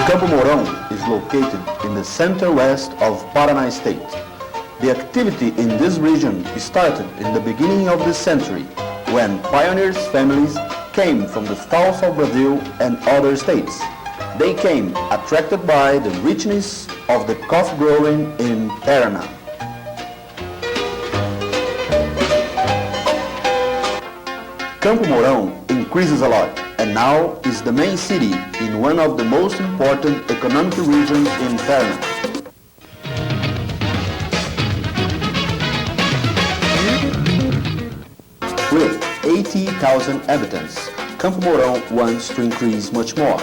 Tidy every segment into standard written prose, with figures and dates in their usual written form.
Campo Mourão is located in the center-west of Paraná state. The activity in this region started in the beginning of this century, when pioneers' families came from the south of Brazil and other states. They came attracted by the richness of the coffee growing in Paraná. Campo Mourão increases a lot and now is the main city in one of the most important economic regions in Paraná. With 80,000 inhabitants, Campo Mourão wants to increase much more,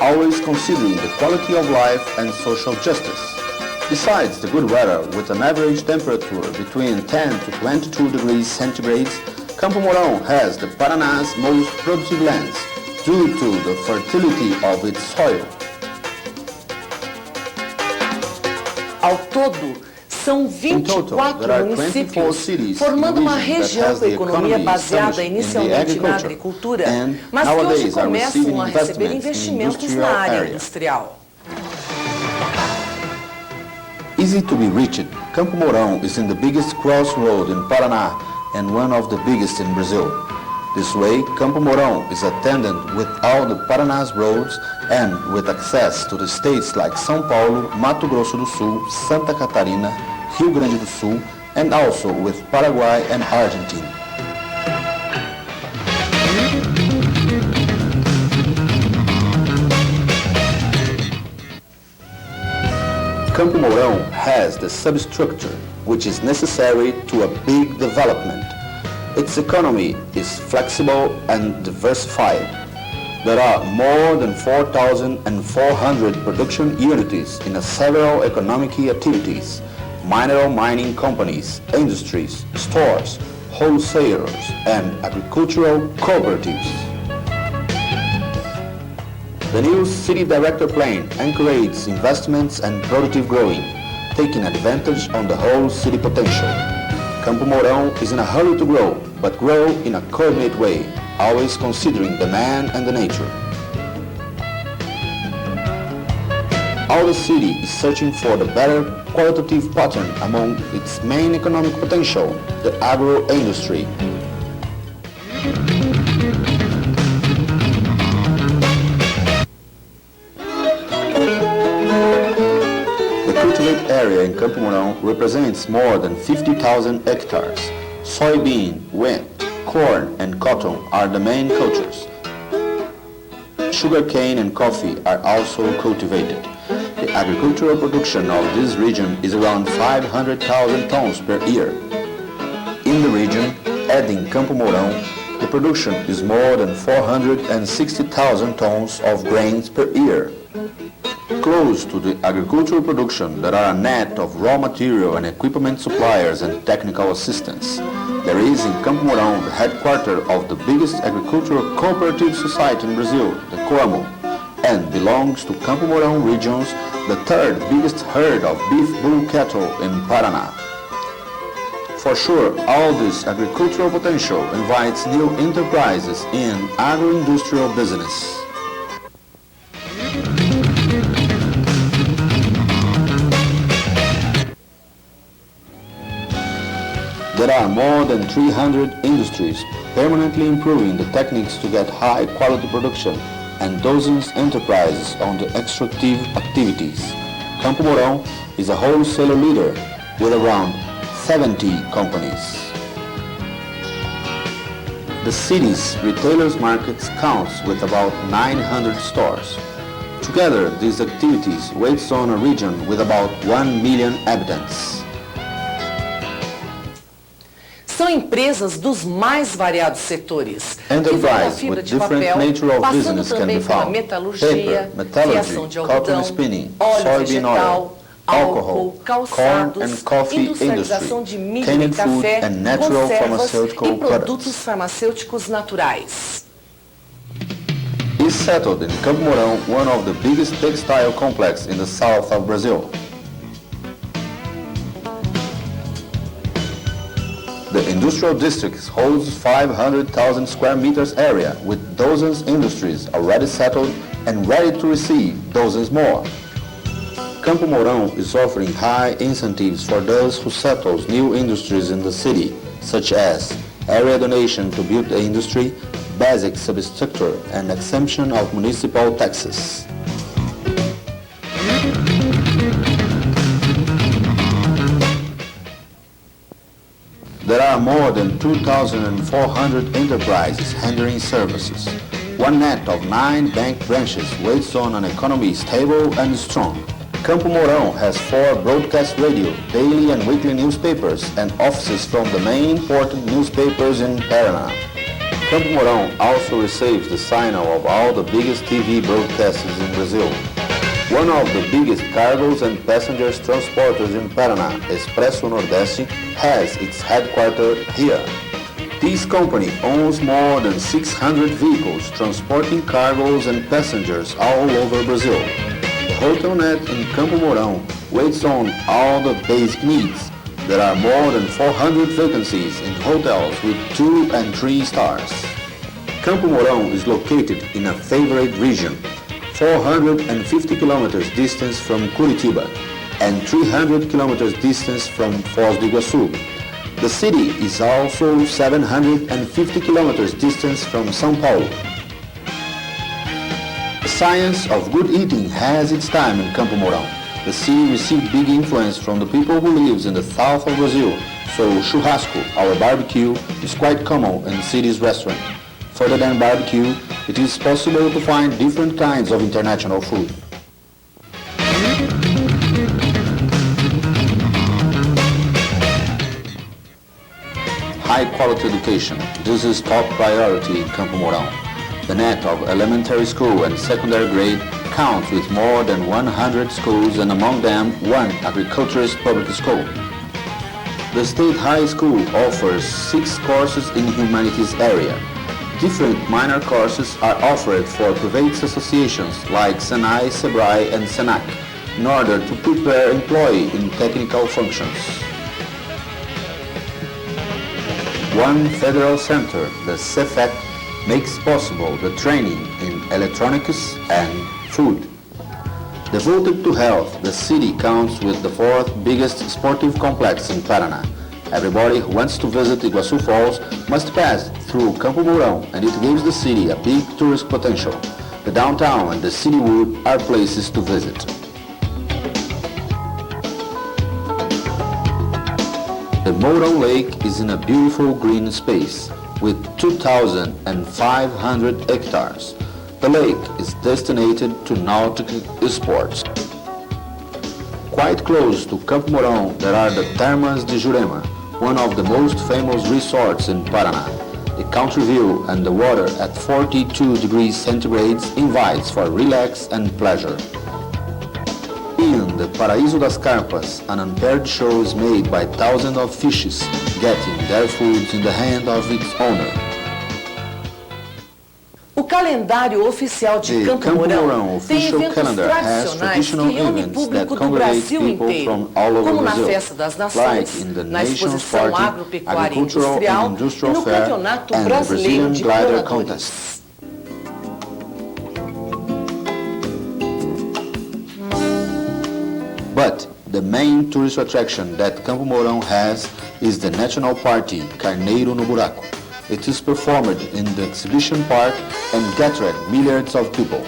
always considering the quality of life and social justice. Besides the good weather with an average temperature between 10 to 22 degrees centigrade, Campo Mourão has the Paraná's most productive lands due to the fertility of its soil. Ao todo, são 24 municípios, formando uma região com economia baseada inicialmente na agricultura, mas que hoje começam a receber investimentos na área industrial. Easy to be reached, Campo Mourão is in the biggest crossroad in Paraná and one of the biggest in Brazil. This way, Campo Mourão is attended with all the Paraná's roads and with access to the states like São Paulo, Mato Grosso do Sul, Santa Catarina, Rio Grande do Sul, and also with Paraguay and Argentina. Campo Mourão has the substructure which is necessary to a big development. Its economy is flexible and diversified. There are more than 4,400 production units in several economic activities, mining companies, industries, stores, wholesalers, and agricultural cooperatives. The new city director plan encourages investments and productive growing, taking advantage on the whole city potential. Campo Mourão is in a hurry to grow, but grow in a coordinated way, always considering the man and the nature. All the city is searching for the better qualitative pattern among its main economic potential, the agro-industry. The area in Campo Mourão represents more than 50,000 hectares. Soybean, wheat, corn and cotton are the main cultures. Sugarcane and coffee are also cultivated. The agricultural production of this region is around 500,000 tons per year. In the region, adding Campo Mourão, the production is more than 460,000 tons of grains per year. Close to the agricultural production, there are a net of raw material and equipment suppliers and technical assistance. There is in Campo Mourão the headquarters of the biggest agricultural cooperative society in Brazil, the Coamo, and belongs to Campo Mourão regions, the third biggest herd of beef bull cattle in Paraná. For sure, all this agricultural potential invites new enterprises in agro-industrial business. There are more than 300 industries permanently improving the techniques to get high quality production and dozens enterprises on the extractive activities. Campo Mourão is a wholesaler leader with around 70 companies. The city's retailers markets counts with about 900 stores. Together, these activities weighs on a region with about 1 million inhabitants. São empresas dos mais variados setores, que vão da fibra de papel, passando também pela metalurgia, fiação de algodão, óleo vegetal, álcool, calçados, industrialização de milho e café, conservas e produtos farmacêuticos naturais. Is settled in Campo Mourão, one of the biggest textile complexes in the south of Brazil. The industrial district holds 500,000 square meters area with dozens industries already settled and ready to receive dozens more. Campo Mourão is offering high incentives for those who settle new industries in the city, such as area donation to build the industry, basic substructure, and exemption of municipal taxes. There are more than 2,400 enterprises rendering services. One net of 9 bank branches waits on an economy stable and strong. Campo Mourão has 4 broadcast radio, daily and weekly newspapers, and offices from the main important newspapers in Paraná. Campo Mourão also receives the signal of all the biggest TV broadcasters in Brazil. One of the biggest cargos and passengers transporters in Paraná, Expresso Nordeste, has its headquarters here. This company owns more than 600 vehicles transporting cargos and passengers all over Brazil. The hotel net in Campo Mourão waits on all the basic needs. There are more than 400 vacancies in hotels with 2 and 3 stars. Campo Mourão is located in a favorite region, 450 kilometers distance from Curitiba and 300 kilometers distance from Foz do Iguaçu. The city is also 750 kilometers distance from São Paulo. The science of good eating has its time in Campo Mourão. The city received big influence from the people who live in the south of Brazil, so churrasco, our barbecue, is quite common in the city's restaurant. Further than barbecue, it is possible to find different kinds of international food. High quality education. This is top priority in Campo Mourão. The net of elementary school and secondary grade counts with more than 100 schools, and among them one agriculturist public school. The state high school offers 6 courses in humanities area. Different minor courses are offered for private associations like Senai, Sebrae, and Senac in order to prepare employees in technical functions. One federal center, the CEFET, makes possible the training in electronics and food. Devoted to health, the city counts with the 4th biggest sportive complex in Paraná. Everybody who wants to visit Iguaçu Falls must pass through Campo Mourão, and it gives the city a big tourist potential. The downtown and the city wood are places to visit. The Mourão Lake is in a beautiful green space with 2,500 hectares. The lake is destined to nautical sports. Quite close to Campo Mourão there are the Termas de Jurema, one of the most famous resorts in Paraná. The country view and the water at 42 degrees centigrade invites for relax and pleasure. In the Paraíso das Carpas, an unpaired show is made by thousands of fishes getting their food in the hand of its owner. O calendário oficial de Campo Mourão tem eventos tradicionais que reúnem público do Brasil inteiro, como na Festa das Nações, na Exposição Agropecuária e Industrial e no Campeonato Brasileiro de Planadores. But the main tourist attraction that Campo Mourão has is the national party Carneiro no Buraco. It is performed in the exhibition park and gathered millions of people.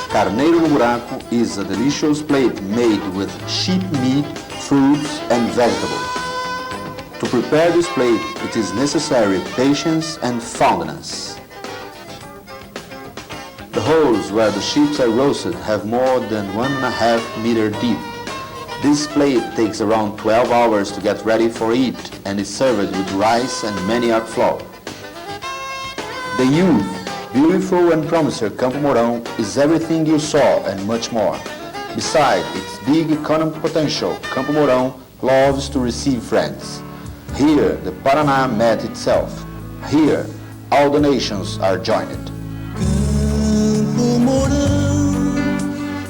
Carneiro no Buraco is a delicious plate made with sheep meat, fruits and vegetables. To prepare this plate, it is necessary patience and fondness. The holes where the sheep are roasted have more than 1.5 meters deep. This plate takes around 12 hours to get ready for it and is served with rice and manioc flour. The youth, beautiful and promising Campo Mourão is everything you saw and much more. Besides its big economic potential, Campo Mourão loves to receive friends. Here the Paraná met itself. Here all the nations are joined. Campo Mourão,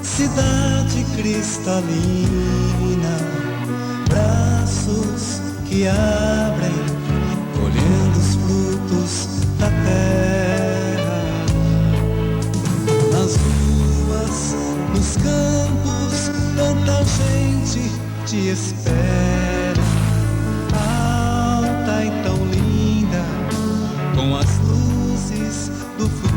cidade cristalina, braços que abrem, colhendo os frutos da terra. gente te espera, alta e tão linda, com as luzes do futuro.